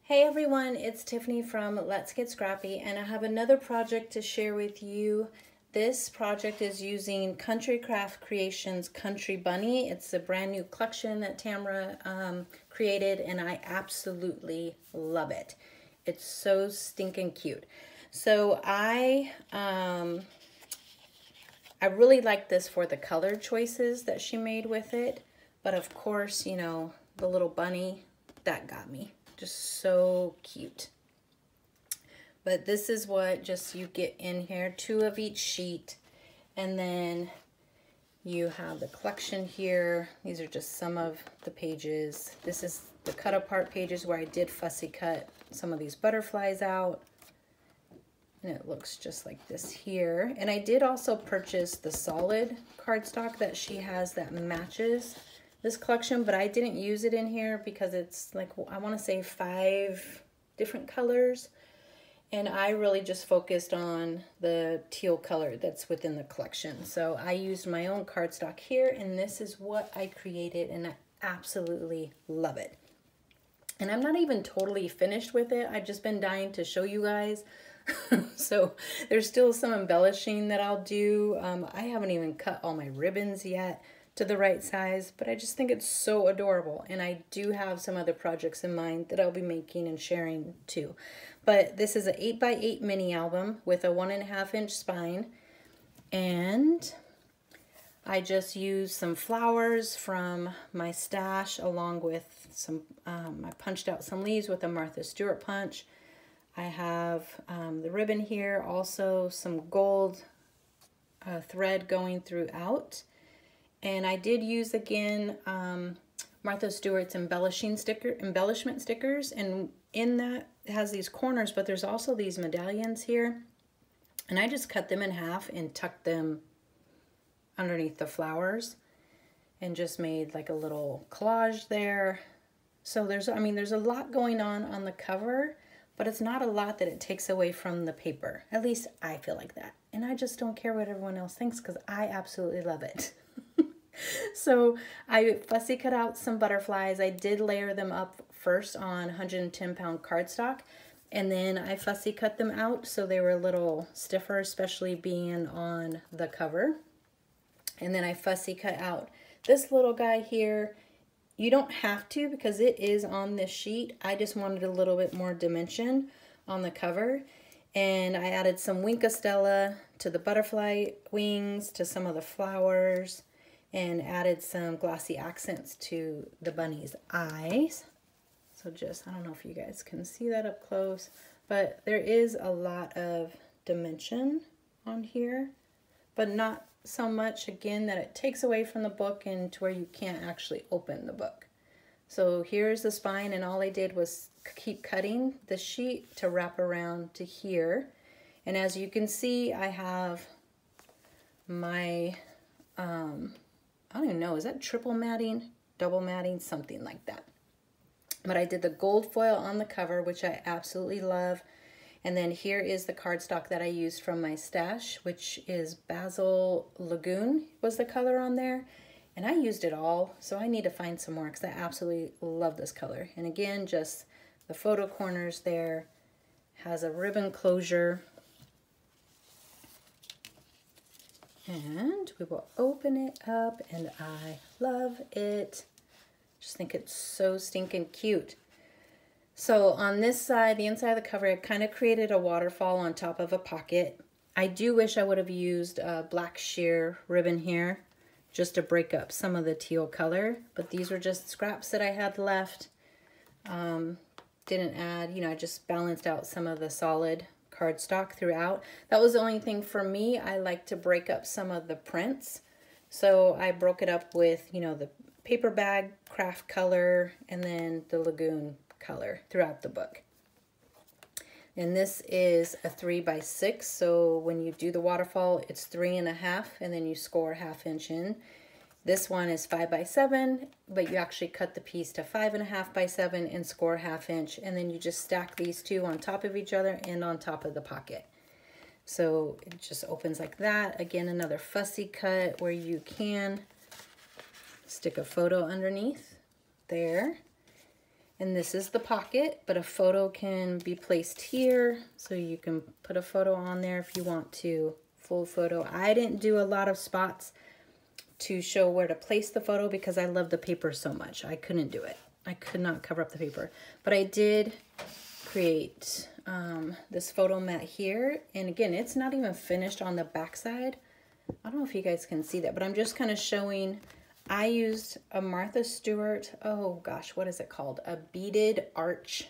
Hey everyone, it's Tiffany from Let's Get Scrappy, and I have another project to share with you. This project is using Country Craft Creations Country Bunny. It's a brand new collection that Tamara created, and I absolutely love it. It's so stinking cute. So I really like this for the color choices that she made with it, but of course, you know, the little bunny, that got me. Just so cute. But this is what just you get in here, 2 of each sheet, and then you have the collection here. These are just some of the pages. This is the cut apart pages where I did fussy cut some of these butterflies out, and it looks just like this here. And I did also purchase the solid cardstock that she has that matches this collection, but I didn't use it in here because it's like, I want to say 5 different colors, and I really just focused on the teal color that's within the collection. So I used my own cardstock here, and this is what I created, and I absolutely love it. And I'm not even totally finished with it. I've just been dying to show you guys. So there's still some embellishing that I'll do. I haven't even cut all my ribbons yet to the right size, but I just think it's so adorable, and I do have some other projects in mind that I'll be making and sharing too. But this is an 8x8 mini album with a 1.5-inch spine, and I just used some flowers from my stash along with some, I punched out some leaves with a Martha Stewart punch. I have the ribbon here, also some gold thread going throughout. And I did use, again, Martha Stewart's embellishment stickers. And in that, it has these corners, but there's also these medallions here. And I just cut them in half and tucked them underneath the flowers and just made like a little collage there. So there's a lot going on the cover, but it's not a lot that it takes away from the paper. At least I feel like that. And I just don't care what everyone else thinks because I absolutely love it. So I fussy cut out some butterflies. I did layer them up first on 110-pound cardstock, and then I fussy cut them out so they were a little stiffer, especially being on the cover. And then I fussy cut out this little guy here. You don't have to because it is on this sheet. I just wanted a little bit more dimension on the cover. And I added some Winkostella to the butterfly wings, to some of the flowers, and added some glossy accents to the bunny's eyes. So just, I don't know if you guys can see that up close, but there is a lot of dimension on here, but not so much, again, that it takes away from the book and to where you can't actually open the book. So here's the spine, and all I did was keep cutting the sheet to wrap around to here. And as you can see, I have my, I don't even know, is that triple matting, double matting, something like that. But I did the gold foil on the cover, which I absolutely love. And then here is the cardstock that I used from my stash, which is Basil Lagoon was the color on there. And I used it all, so I need to find some more because I absolutely love this color. And again, just the photo corners there, has a ribbon closure. And we will open it up, and I love it. Just think it's so stinking cute. So on this side, the inside of the cover, I kind of created a waterfall on top of a pocket. I do wish I would have used a black sheer ribbon here just to break up some of the teal color, but these were just scraps that I had left. Didn't add, you know, I just balanced out some of the solid cardstock throughout. That was the only thing for me. I like to break up some of the prints. So I broke it up with, you know, the paper bag craft color and then the lagoon color throughout the book. And this is a 3x6. So when you do the waterfall, it's 3.5, and then you score 1/2 inch in. This one is 5x7, but you actually cut the piece to 5.5x7 and score 1/2 inch, and then you just stack these two on top of each other and on top of the pocket. So it just opens like that. Again, another fussy cut where you can stick a photo underneath there. And this is the pocket, but a photo can be placed here. So you can put a photo on there if you want to, full photo. I didn't do a lot of spots to show where to place the photo because I love the paper so much. I couldn't do it. I could not cover up the paper. But I did create this photo mat here. And again, it's not even finished on the back side. I don't know if you guys can see that, but I'm just kind of showing. I used a Martha Stewart, oh gosh, what is it called? A beaded arch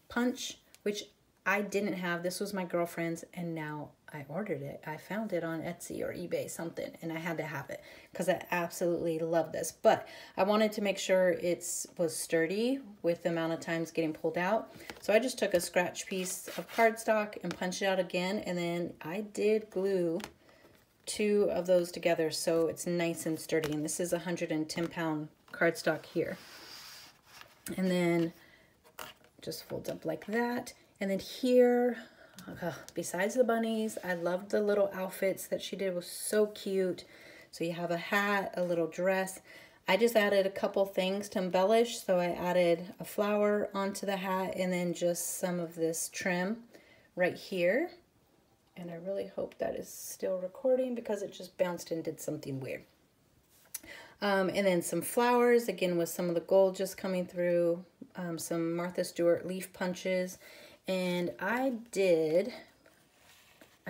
punch, which I didn't have. This was my girlfriend's, and now I ordered it. I found it on Etsy or eBay, something, and I had to have it because I absolutely love this. But I wanted to make sure it was sturdy with the amount of times getting pulled out. So I just took a scratch piece of cardstock and punched it out again, and then I did glue 2 of those together so it's nice and sturdy. And this is a 110-pound cardstock here. And then just folds up like that. And then here, besides the bunnies, I loved the little outfits that she did. It was so cute. So you have a hat, a little dress. I just added a couple things to embellish. So I added a flower onto the hat and then just some of this trim right here. And I really hope that is still recording because it just bounced and did something weird. And then some flowers, again with some of the gold just coming through, some Martha Stewart leaf punches. And I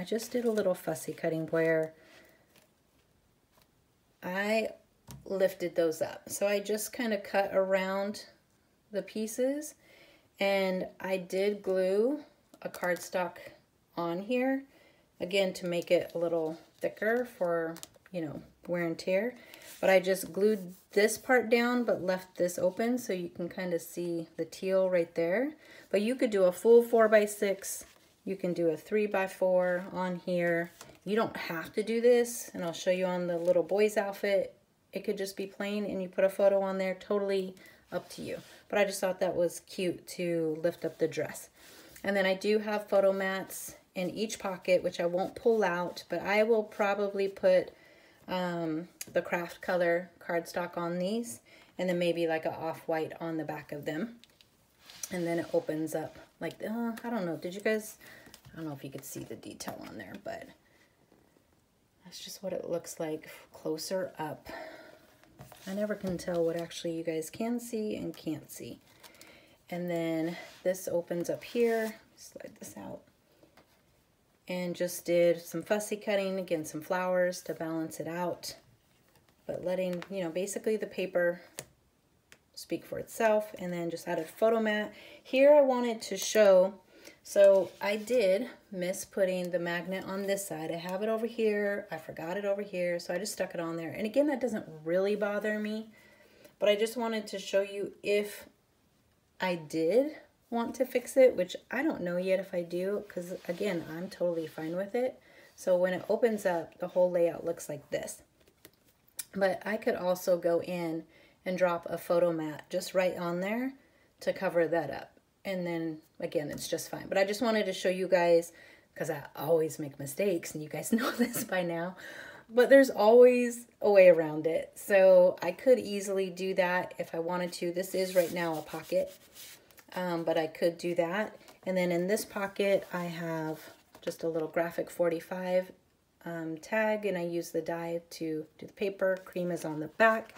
just did a little fussy cutting where I lifted those up. So I just kind of cut around the pieces, and I did glue a cardstock on here, again, to make it a little thicker for, you know, wear and tear. But I just glued this part down, but left this open so you can kind of see the teal right there. But you could do a full 4x6. You can do a 3x4 on here. You don't have to do this, and I'll show you on the little boy's outfit. It could just be plain, and you put a photo on there, totally up to you. But I just thought that was cute to lift up the dress. And then I do have photo mats in each pocket, which I won't pull out, but I will probably put the craft color cardstock on these, and then maybe like a off-white on the back of them. And then it opens up like, I don't know, I don't know if you could see the detail on there, but that's just what it looks like closer up. I never can tell what actually you guys can see and can't see. And then this opens up here, slide this out. And just did some fussy cutting, again, some flowers to balance it out. But letting, you know, basically the paper speak for itself. And then just added photo mat. Here I wanted to show, so I did miss putting the magnet on this side. I have it over here. I forgot it over here. So I just stuck it on there. And again, that doesn't really bother me. But I just wanted to show you if I did want to fix it, which I don't know yet if I do, because again, I'm totally fine with it. So when it opens up, the whole layout looks like this. But I could also go in and drop a photo mat just right on there to cover that up. And then again, it's just fine. But I just wanted to show you guys, because I always make mistakes, and you guys know this by now, but there's always a way around it. So I could easily do that if I wanted to. This is right now a pocket. But I could do that. And then in this pocket, I have just a little graphic 45 tag, and I use the die to do the paper. Cream is on the back.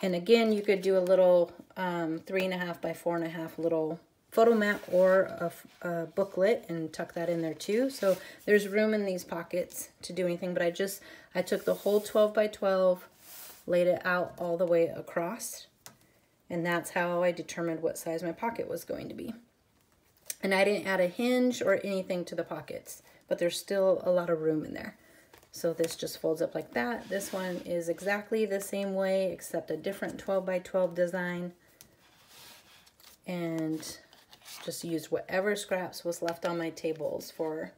And again, you could do a little 3.5 by 4.5 little photo mat or a booklet and tuck that in there too. So there's room in these pockets to do anything, but I took the whole 12 by 12, laid it out all the way across. And that's how I determined what size my pocket was going to be. And I didn't add a hinge or anything to the pockets, but there's still a lot of room in there. So this just folds up like that. This one is exactly the same way, except a different 12 by 12 design. And just used whatever scraps was left on my tables for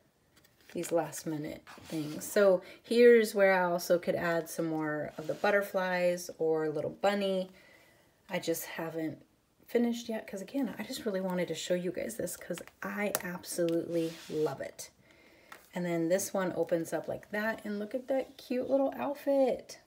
these last minute things. So here's where I also could add some more of the butterflies or a little bunny. I just haven't finished yet because, again, I just really wanted to show you guys this because I absolutely love it. And then this one opens up like that, and look at that cute little outfit.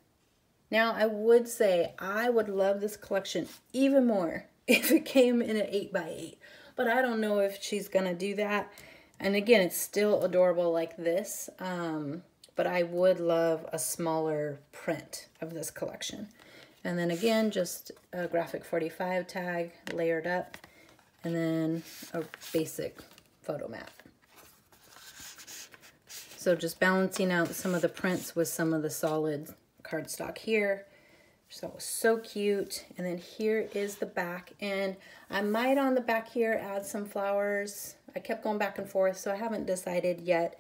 Now, I would say I would love this collection even more if it came in an 8x8. But I don't know if she's gonna do that. And again, it's still adorable like this. But I would love a smaller print of this collection. And then again, just a graphic 45 tag layered up, and then a basic photo mat. So just balancing out some of the prints with some of the solid cardstock here. So so cute. And then here is the back, and I might on the back here add some flowers. I kept going back and forth, so I haven't decided yet.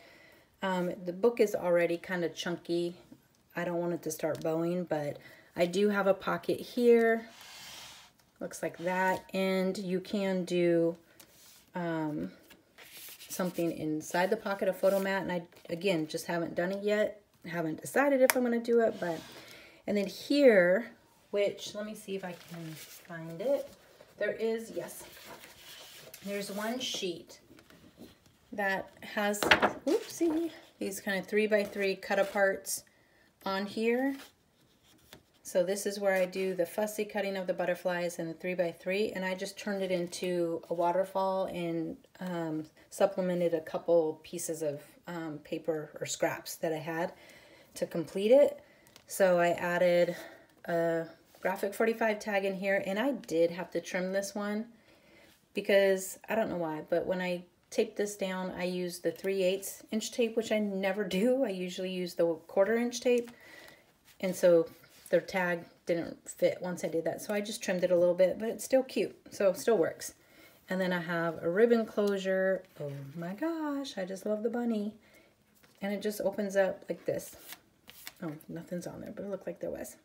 The book is already kind of chunky. I don't want it to start bowing, but I do have a pocket here. Looks like that. And you can do something inside the pocket, a photo mat. And I, again, just haven't done it yet. Haven't decided if I'm going to do it, but... And then here, which, let me see if I can find it. There is, yes, there's one sheet that has, whoopsie, these kind of 3x3 cut aparts on here. So this is where I do the fussy cutting of the butterflies and the 3x3, and I just turned it into a waterfall and supplemented a couple pieces of paper or scraps that I had to complete it. So I added a graphic 45 tag in here, and I did have to trim this one because I don't know why, but when I taped this down, I used the 3/8 inch tape, which I never do. I usually use the 1/4 inch tape, and so the tag didn't fit once I did that. So I just trimmed it a little bit, but it's still cute, so it still works. And then I have a ribbon closure. Oh my gosh, I just love the bunny. And it just opens up like this. Oh, nothing's on there, but it looked like there was.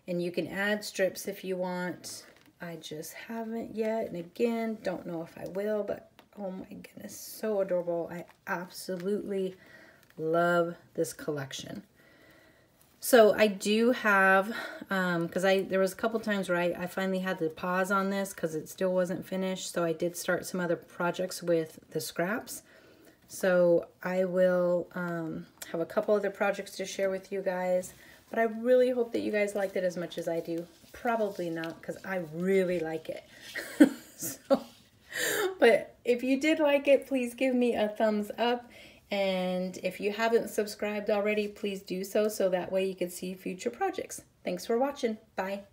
And you can add strips if you want. I just haven't yet. And again, don't know if I will, but oh my goodness, so adorable. I absolutely love this collection. So I do have, because there was a couple times where I finally had to pause on this because it still wasn't finished. So I did start some other projects with the scraps. So I will have a couple other projects to share with you guys. But I really hope that you guys liked it as much as I do. Probably not, because I really like it. But if you did like it, please give me a thumbs up. And if you haven't subscribed already, please do so that way you can see future projects. Thanks for watching. Bye.